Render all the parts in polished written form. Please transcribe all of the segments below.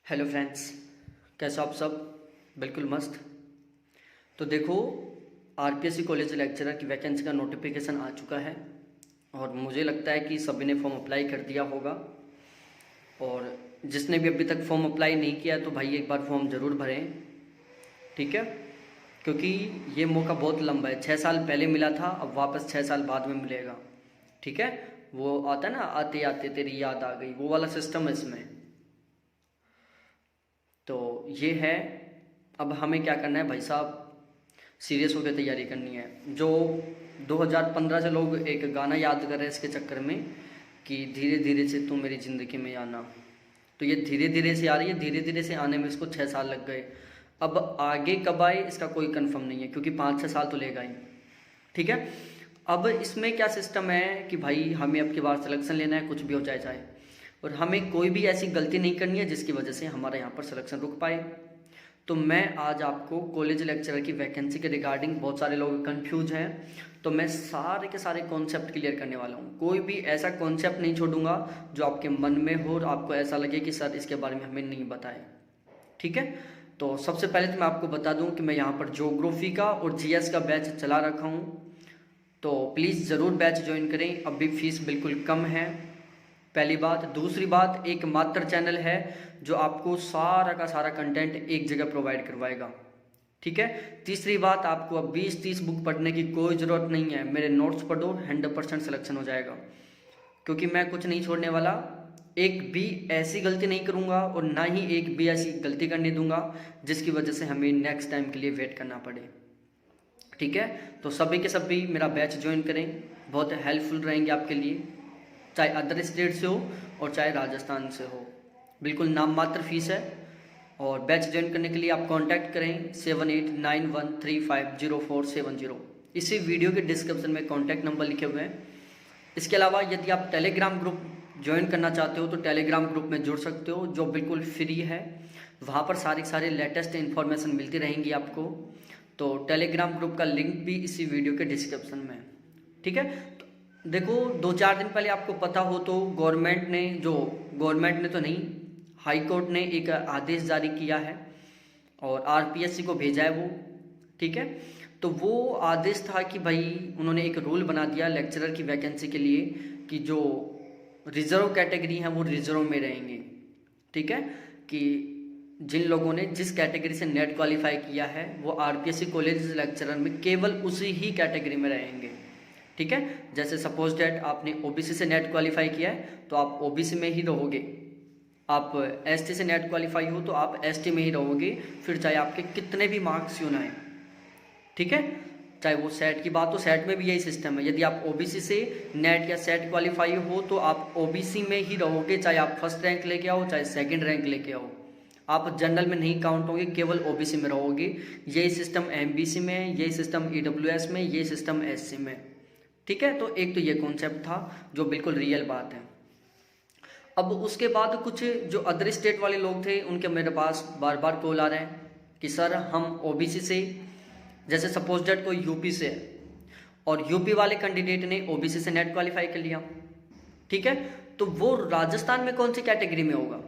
Hello friends, कैसे हो आप सब। बिल्कुल मस्त। तो देखो, आरपीएससी कॉलेज लेक्चरर की वैकेंसी का नोटिफिकेशन आ चुका है और मुझे लगता है कि सभी ने फॉर्म अप्लाई कर दिया होगा। और जिसने भी अभी तक फॉर्म अप्लाई नहीं किया तो भाई एक बार फॉर्म ज़रूर भरें, ठीक है। क्योंकि ये मौका बहुत लंबा है, 6 साल पहले मिला था, अब वापस 6 साल बाद में मिलेगा, ठीक है। वो आता है ना, आते आते तेरी याद आ गई, वो वाला सिस्टम है इसमें। तो ये है। अब हमें क्या करना है भाई साहब, सीरियस होकर तैयारी करनी है। जो 2015 से लोग एक गाना याद कर रहे हैं इसके चक्कर में कि धीरे धीरे से तू मेरी ज़िंदगी में आना, तो ये धीरे धीरे से आ रही है, धीरे धीरे से आने में इसको 6 साल लग गए। अब आगे कब आए इसका कोई कंफर्म नहीं है, क्योंकि 5-6 साल तो लेगा ही, ठीक है। अब इसमें क्या सिस्टम है कि भाई हमें अब की बार सिलेक्शन लेना है, कुछ भी हो जाए चाहे, और हमें कोई भी ऐसी गलती नहीं करनी है जिसकी वजह से हमारा यहाँ पर सिलेक्शन रुक पाए। तो मैं आज आपको कॉलेज लेक्चरर की वैकेंसी के रिगार्डिंग, बहुत सारे लोग कंफ्यूज हैं, तो मैं सारे के सारे कॉन्सेप्ट क्लियर करने वाला हूँ। कोई भी ऐसा कॉन्सेप्ट नहीं छोड़ूंगा जो आपके मन में हो और आपको ऐसा लगे कि सर इसके बारे में हमें नहीं बताए, ठीक है। तो सबसे पहले तो मैं आपको बता दूं कि मैं यहाँ पर ज्योग्राफी का और जीएस का बैच चला रखा हूँ, तो प्लीज़ ज़रूर बैच ज्वाइन करें। अभी फीस बिल्कुल कम है, पहली बात। दूसरी बात, एक मात्र चैनल है जो आपको सारा का सारा कंटेंट एक जगह प्रोवाइड करवाएगा, ठीक है। तीसरी बात, आपको अब 20-30 बुक पढ़ने की कोई ज़रूरत नहीं है, मेरे नोट्स पढ़ो, 100% सिलेक्शन हो जाएगा। क्योंकि मैं कुछ नहीं छोड़ने वाला, एक भी ऐसी गलती नहीं करूँगा और ना ही एक भी ऐसी गलती करने दूंगा जिसकी वजह से हमें नेक्स्ट टाइम के लिए वेट करना पड़े, ठीक है। तो सभी के सभी मेरा बैच ज्वाइन करें, बहुत हेल्पफुल रहेंगे आपके लिए, चाहे अदर स्टेट से हो और चाहे राजस्थान से हो। बिल्कुल नाम मात्र फीस है। और बैच ज्वाइन करने के लिए आप कांटेक्ट करें 7891350470। इसी वीडियो के डिस्क्रिप्शन में कांटेक्ट नंबर लिखे हुए हैं। इसके अलावा यदि आप टेलीग्राम ग्रुप ज्वाइन करना चाहते हो तो टेलीग्राम ग्रुप में जुड़ सकते हो, जो बिल्कुल फ्री है। वहाँ पर सारी लेटेस्ट इन्फॉर्मेशन मिलती रहेंगी आपको। तो टेलीग्राम ग्रुप का लिंक भी इसी वीडियो के डिस्क्रिप्शन में है, ठीक है। तो देखो, 2-4 दिन पहले आपको पता हो तो गवर्नमेंट ने तो नहीं, हाई कोर्ट ने एक आदेश जारी किया है और आरपीएससी को भेजा है वो, ठीक है। तो वो आदेश था कि भाई उन्होंने एक रूल बना दिया लेक्चरर की वैकेंसी के लिए कि जो रिजर्व कैटेगरी हैं वो रिजर्व में रहेंगे, ठीक है। कि जिन लोगों ने जिस कैटेगरी से नेट क्वालिफाई किया है वो आरपीएससी कॉलेज लेक्चरर में केवल उसी ही कैटेगरी में रहेंगे, ठीक है। जैसे सपोज डेट आपने ओबीसी से नेट क्वालिफाई किया है तो आप ओबीसी में ही रहोगे, आप एसटी से नेट क्वालिफाई हो तो आप एसटी में ही रहोगे, फिर चाहे आपके कितने भी मार्क्स क्यों ना आए, ठीक है। चाहे वो सेट की बात हो, सेट में भी यही सिस्टम है, यदि आप ओबीसी से नेट या सेट क्वालिफाई हो तो आप ओबीसी में ही रहोगे, चाहे आप फर्स्ट रैंक लेके आओ चाहे सेकंड रैंक लेके आओ, आप जनरल में नहीं काउंट होंगे, केवल ओबीसी में रहोगे। यही सिस्टम एमबीसी में, यही सिस्टम ईडब्ल्यूएस में, यही सिस्टम एससी में, ठीक है। तो एक तो ये कॉन्सेप्ट था जो बिल्कुल रियल बात है। अब उसके बाद कुछ जो अदर स्टेट वाले लोग थे उनके मेरे पास बार बार कॉल आ रहे हैं कि सर हम ओबीसी से, जैसे सपोज डेट कोई यूपी से है और यूपी वाले कैंडिडेट ने ओबीसी से नेट क्वालिफाई कर लिया, ठीक है। तो वो राजस्थान में कौन सी कैटेगरी में होगा,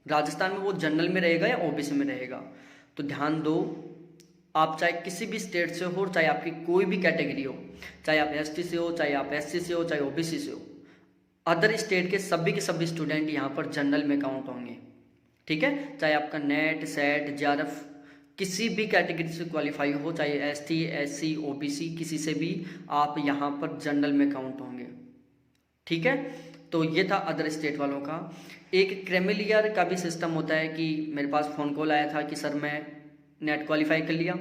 राजस्थान में वो जनरल में रहेगा या ओबीसी में रहेगा। तो ध्यान दो, आप चाहे किसी भी स्टेट से हो, चाहे आपकी कोई भी कैटेगरी हो, चाहे आप एसटी से हो, चाहे आप एससी से हो, चाहे ओबीसी से हो, अदर स्टेट के सभी स्टूडेंट यहाँ पर जनरल में काउंट होंगे, ठीक है। चाहे आपका नेट सेट जेआरएफ किसी भी कैटेगरी से क्वालिफाई हो, चाहे एसटी एससी ओबीसी किसी से भी, आप यहाँ पर जनरल में काउंट होंगे, ठीक है। तो ये था अदर स्टेट वालों का। एक क्रेमिलियर का भी सिस्टम होता है कि मेरे पास फ़ोन कॉल आया था कि सर मैं नेट क्वालिफाई कर लिया,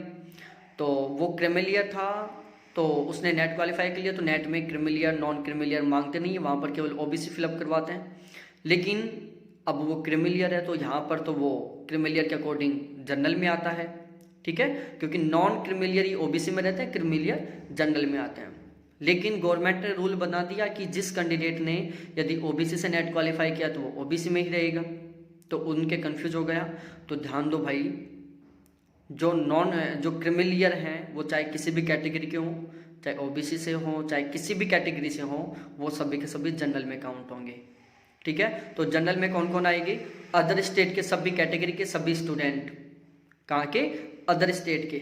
तो वो क्रेमिलियर था, तो उसने नेट क्वालिफाई कर लिया, तो नेट में क्रेमिलियर नॉन क्रेमिलियर मांगते नहीं है, वहाँ पर केवल ओबीसी फिलअप करवाते हैं। लेकिन अब वो क्रेमिलियर है तो यहाँ पर तो वो क्रेमिलियर के अकॉर्डिंग जनरल में आता है, ठीक है। क्योंकि नॉन क्रेमिलियर ही ओबीसी में रहते हैं, क्रेमिलियर जनरल में आते हैं। लेकिन गवर्नमेंट ने रूल बना दिया कि जिस कैंडिडेट ने यदि ओबीसी से नेट क्वालिफाई किया तो वो ओबीसी में ही रहेगा, तो उनके कंफ्यूज हो गया। तो ध्यान दो भाई, जो क्रिमिलियर हैं वो चाहे किसी भी कैटेगरी के हों, चाहे ओबीसी से हों, चाहे किसी भी कैटेगरी से हों, वो सभी के सभी जनरल में काउंट होंगे, ठीक है। तो जनरल में कौन कौन आएंगे? अदर स्टेट के सभी कैटेगरी के सभी स्टूडेंट। कहाँ के? अदर स्टेट के।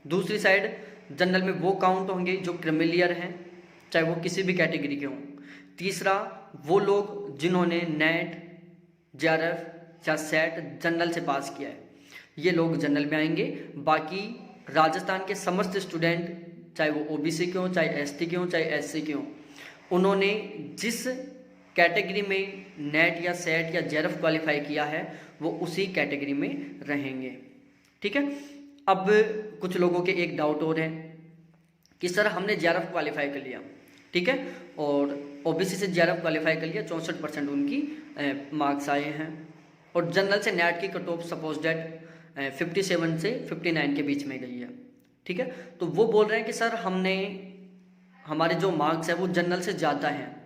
दूसरी साइड जनरल में वो काउंट होंगे जो क्रिमिलियर हैं, चाहे वो किसी भी कैटेगरी के हों। तीसरा, वो लोग जिन्होंने नेट, जेआरएफ या सेट जनरल से पास किया है, ये लोग जनरल में आएंगे। बाकी राजस्थान के समस्त स्टूडेंट, चाहे वो ओबीसी के हों, चाहे एसटी के हों, चाहे एससी के हों, उन्होंने जिस कैटेगरी में नेट या सेट या जेआरएफ क्वालिफाई किया है वो उसी कैटेगरी में रहेंगे। ठीक है। अब कुछ लोगों के एक डाउट और है कि सर हमने जेआरएफ क्वालिफाई कर लिया, ठीक है, और ओबीसी से जेआरएफ क्वालिफाई कर लिया, 64% उनकी मार्क्स आए हैं, और जनरल से नेट की कट ऑफ सपोज डेट 57 से 59 के बीच में गई है। ठीक है। तो वो बोल रहे हैं कि सर हमारे जो मार्क्स है वो जनरल से ज़्यादा हैं,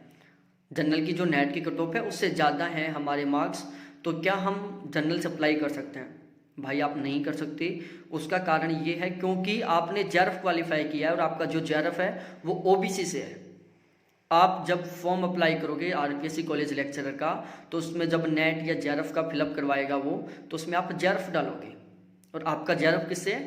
जनरल की जो नेट की कट ऑफ है उससे ज़्यादा हैं हमारे मार्क्स, तो क्या हम जनरल से अप्लाई कर सकते हैं? भाई आप नहीं कर सकते। उसका कारण ये है क्योंकि आपने जेआरएफ क्वालिफाई किया है और आपका जो जेआरएफ है वो ओबीसी से है। आप जब फॉर्म अप्लाई करोगे आरपीएससी कॉलेज लेक्चरर का, तो उसमें जब नेट या जेआरएफ का फिलअप करवाएगा वो, तो उसमें आप जेआरएफ डालोगे, और आपका जेआरएफ किससे है?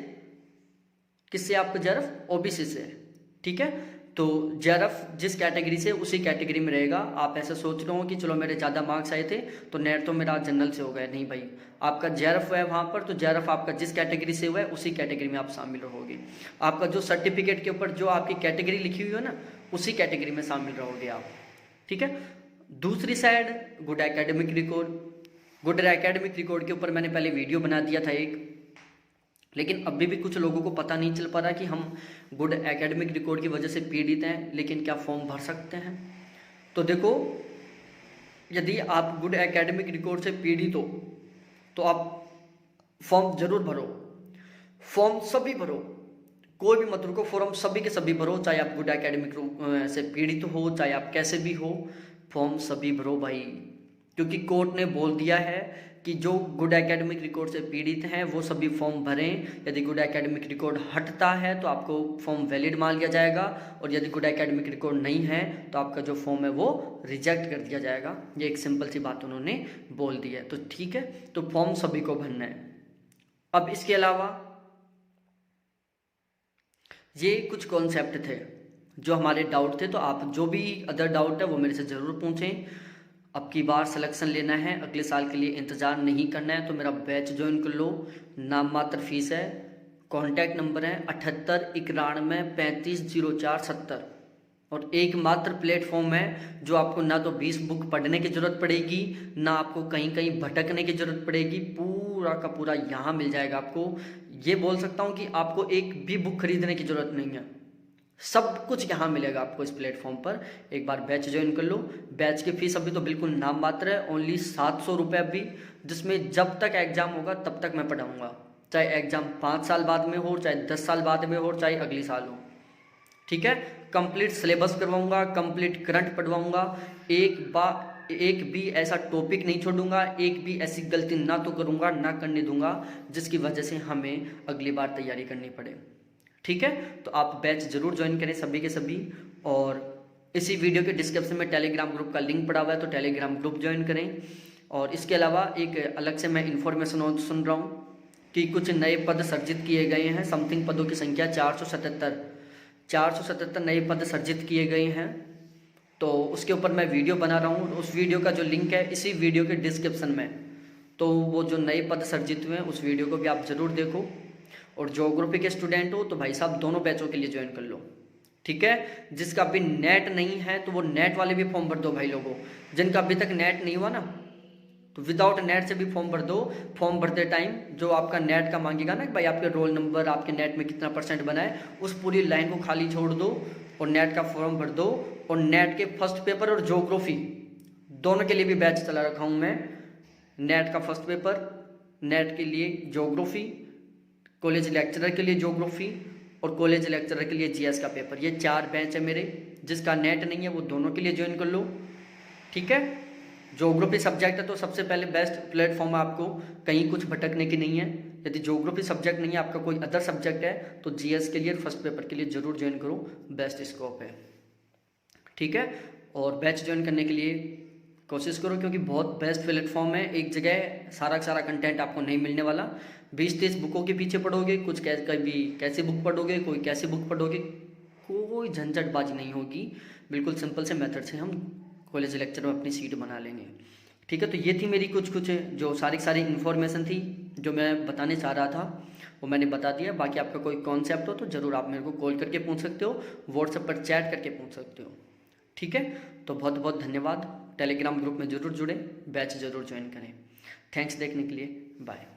किससे आपका जेआरएफ? ओबीसी से है। ठीक है। तो जेआरएफ जिस कैटेगरी से उसी कैटेगरी में रहेगा। आप ऐसा सोच रहे हो कि चलो मेरे ज़्यादा मार्क्स आए थे तो नेट तो मेरा जनरल से हो गया, नहीं भाई, आपका जेआरएफ है वहाँ पर, तो जेआरएफ आपका जिस कैटेगरी से हुआ है उसी कैटेगरी में आप शामिल रहोगे। आपका जो सर्टिफिकेट के ऊपर जो आपकी कैटेगरी लिखी हुई है ना, उसी कैटेगरी में शामिल रहोगे आप। ठीक है। दूसरी side good academic record. Good academic record के ऊपर मैंने पहले वीडियो बना दिया था एक, लेकिन अभी भी कुछ लोगों को पता नहीं चल पा रहा कि हम गुड एकेडमिक रिकॉर्ड की वजह से पीड़ित हैं, लेकिन क्या फॉर्म भर सकते हैं? तो देखो, यदि आप गुड एकेडमिक रिकॉर्ड से पीड़ित हो तो आप फॉर्म जरूर भरो, फॉर्म सभी भरो, कोई भी मत रुको, फॉर्म सभी के सभी भरो, चाहे आप गुड एकेडमिक से पीड़ित हो, चाहे आप कैसे भी हो, फॉर्म सभी भरो भाई, क्योंकि कोर्ट ने बोल दिया है कि जो गुड एकेडमिक रिकॉर्ड से पीड़ित हैं वो सभी फॉर्म भरें। यदि गुड एकेडमिक रिकॉर्ड हटता है तो आपको फॉर्म वैलिड मान लिया जाएगा, और यदि गुड एकेडमिक रिकॉर्ड नहीं है तो आपका जो फॉर्म है वो रिजेक्ट कर दिया जाएगा। ये एक सिंपल सी बात उन्होंने बोल दी है। तो ठीक है, तो फॉर्म सभी को भरना है। अब इसके अलावा ये कुछ कॉन्सेप्ट थे जो हमारे डाउट थे, तो आप जो भी अदर डाउट है वो मेरे से ज़रूर पूछें। अब की बार सिलेक्शन लेना है, अगले साल के लिए इंतज़ार नहीं करना है, तो मेरा बैच ज्वाइन कर लो। नाम मात्र फीस है। कॉन्टैक्ट नंबर है 7891350470, और एक मात्र प्लेटफॉर्म है जो आपको ना तो 20 बुक पढ़ने की ज़रूरत पड़ेगी, ना आपको कहीं कहीं भटकने की ज़रूरत पड़ेगी, पूरा का पूरा यहाँ मिल जाएगा आपको। ये बोल सकता हूँ कि आपको एक भी बुक खरीदने की ज़रूरत नहीं है, सब कुछ यहाँ मिलेगा आपको इस प्लेटफॉर्म पर। एक बार बैच ज्वाइन कर लो। बैच की फीस अभी तो बिल्कुल नाम मात्र है, ओनली 700 रुपये अभी, जिसमें जब तक एग्ज़ाम होगा तब तक मैं पढ़ाऊँगा, चाहे एग्ज़ाम 5 साल बाद में हो, चाहे 10 साल बाद में हो, चाहे अगली साल हो। ठीक है। कंप्लीट सिलेबस करवाऊँगा, कंप्लीट करंट पढ़वाऊँगा, एक भी ऐसा टॉपिक नहीं छोड़ूंगा, एक भी ऐसी गलती ना तो करूँगा, ना करने दूंगा जिसकी वजह से हमें अगली बार तैयारी करनी पड़े। ठीक है। तो आप बैच जरूर ज्वाइन करें सभी के सभी, और इसी वीडियो के डिस्क्रिप्शन में टेलीग्राम ग्रुप का लिंक पड़ा हुआ है, तो टेलीग्राम ग्रुप ज्वाइन करें। और इसके अलावा एक अलग से मैं इन्फॉर्मेशन और सुन रहा हूँ कि कुछ नए पद सर्जित किए गए हैं। समथिंग पदों की संख्या 477 नए पद सर्जित किए गए हैं, तो उसके ऊपर मैं वीडियो बना रहा हूँ। उस वीडियो का जो लिंक है इसी वीडियो के डिस्क्रिप्शन में, तो वो जो नए पद सर्जित हुए हैं उस वीडियो को भी आप ज़रूर देखो। और ज्योग्राफी के स्टूडेंट हो तो भाई साहब दोनों बैचों के लिए ज्वाइन कर लो। ठीक है। जिसका अभी नेट नहीं है तो वो नेट वाले भी फॉर्म भर दो भाई लोगों। जिनका अभी तक नेट नहीं हुआ ना, तो विदाउट नेट से भी फॉर्म भर दो। फॉर्म भरते टाइम जो आपका नेट का मांगेगा ना, भाई आपके रोल नंबर, आपके नेट में कितना % बना है, उस पूरी लाइन को खाली छोड़ दो और नेट का फॉर्म भर दो। और नेट के फर्स्ट पेपर और ज्योग्राफी दोनों के लिए भी बैच चला रखा हूँ मैं। नेट का फर्स्ट पेपर, नेट के लिए ज्योग्राफी, कॉलेज लेक्चरर के लिए ज्योग्राफी और कॉलेज लेक्चरर के लिए जीएस का पेपर, ये 4 बैच है मेरे। जिसका नेट नहीं है वो दोनों के लिए ज्वाइन कर लो। ठीक है। ज्योग्राफी सब्जेक्ट है तो सबसे पहले बेस्ट प्लेटफॉर्म है, आपको कहीं कुछ भटकने की नहीं है। यदि ज्योग्राफी सब्जेक्ट नहीं है, आपका कोई अदर सब्जेक्ट है, तो जीएस के लिए फर्स्ट पेपर के लिए जरूर ज्वाइन करो, बेस्ट स्कोप है। ठीक है। और बैच ज्वाइन करने के लिए कोशिश करो, क्योंकि बहुत बेस्ट प्लेटफॉर्म है। एक जगह सारा का सारा कंटेंट आपको नहीं मिलने वाला। 20-30 बुकों के पीछे पढ़ोगे, कुछ कभी कैसे बुक पढ़ोगे, कोई कैसे बुक पढ़ोगे, कोई झंझटबाजी नहीं होगी। बिल्कुल सिंपल से मेथड से हम कॉलेज लेक्चर में अपनी सीट बना लेंगे। ठीक है, तो ये थी मेरी कुछ जो सारी इन्फॉर्मेशन थी जो मैं बताने चाह रहा था, वो मैंने बता दिया। बाकी आपका कोई कॉन्सेप्ट हो तो ज़रूर आप मेरे को कॉल करके पूछ सकते हो, व्हाट्सएप पर चैट करके पूछ सकते हो। ठीक है, तो बहुत बहुत धन्यवाद। टेलीग्राम ग्रुप में ज़रूर जुड़े, बैच ज़रूर ज्वाइन करें। थैंक्स देखने के लिए, बाय।